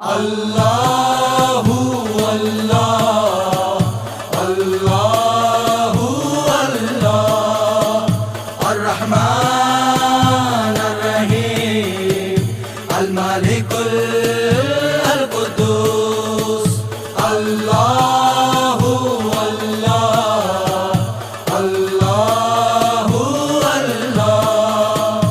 अल्लाहु अल्लाह अल्लाहु अल्लाह अर्रहमान अर्रहीम अल-मालिकुल अल-कुद्दूस अल्लाहु अल्लाह अल्लाहु अल्लाह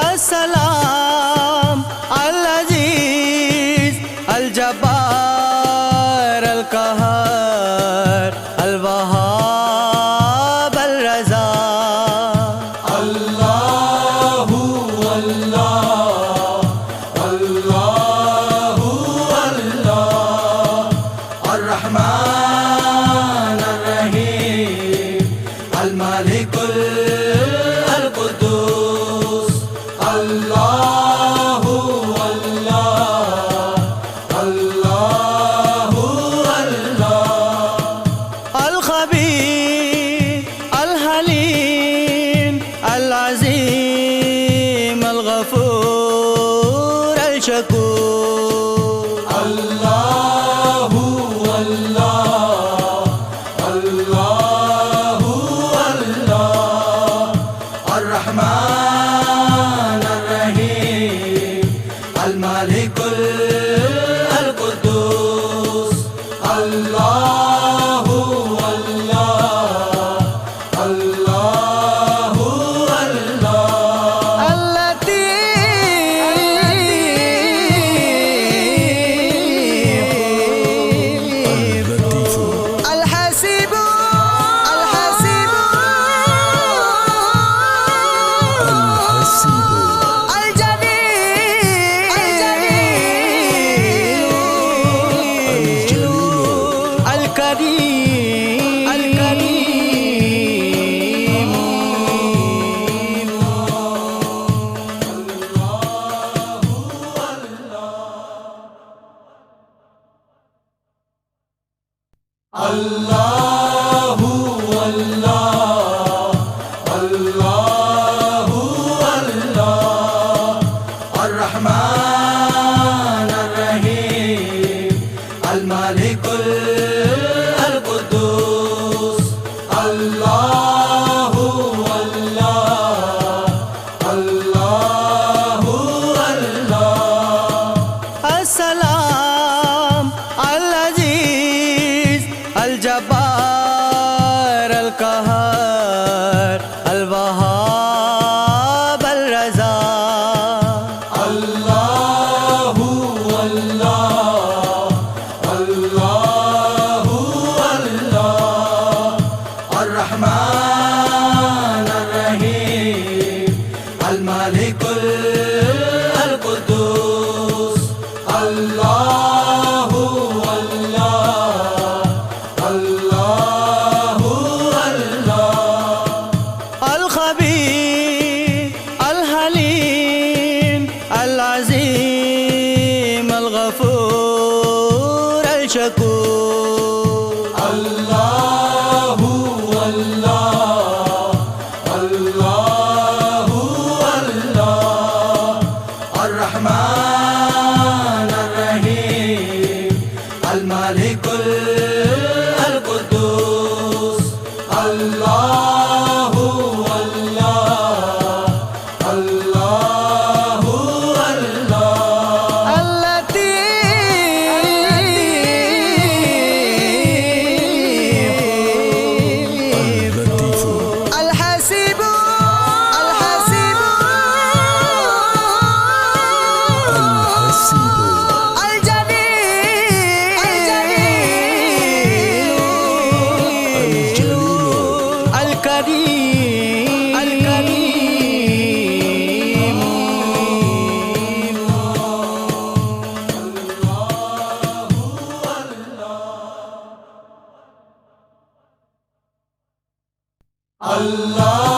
अस्सलाम अल-अज़ीज़ अल-जब्बार अल-क़हार अल-वहाब अल-रज़ा अल्लाहु अल्लाह अल्लाहु अल्लाह अर्रहमान अर्रहीम अल-मालिकुल अल-कुद्दूस अल्लाहु अल्लाह अल्लाहु अल्लाह अल-ख़बीर अल-हलीम अल-अज़ीम अल-गफ़ूर अल-शकूर अल्लाहु अल्लाह अल्लाहु अल्लाह अर्रहमान अर्रहीम अल-मालिकुल अल-कुद्दूस अल्लाहु अल्लाह अल्लाहु अल्लाह अल-लतीफ़ अल-हसीब अल-हसीब अल-जलील अल-करीम अल-करीम अल्लाहु अल्लाह अल्लाहु अल्लाह अर्रहमान अर्रहीम अल-मालिकुल अल-कुद्दूस अल्लाहु अल्लाह अल्लाहु अल्लाह अस्सलाम अल-अज़ीज़ अल-जब्बार अल-क़हार अल-वहाब अल-रज़ा अल्लाहु अल्लाह अल्लाहु अल्लाह अर्रहमान अर्रहीम अल-मालिकुल अल-कुद्दूस अल्लाहु अल्लाह अल्लाहु अल्लाह अल-ख़बीर अल-हलीम अल-अज़ीम अल-गफ़ूर अल-शकूर अल्लाहु अल्लाह अल्लाहु अल्लाह अर्रहमान अर्रहीम अल-मालिकुल अल-कुद्दूस अल्लाहु अल्लाह अल्लाहु अल्लाह अल-लतीफ़ अल-हसीब अल-हसीब अल-जलील अल-करीम अल-करीम अल्लाह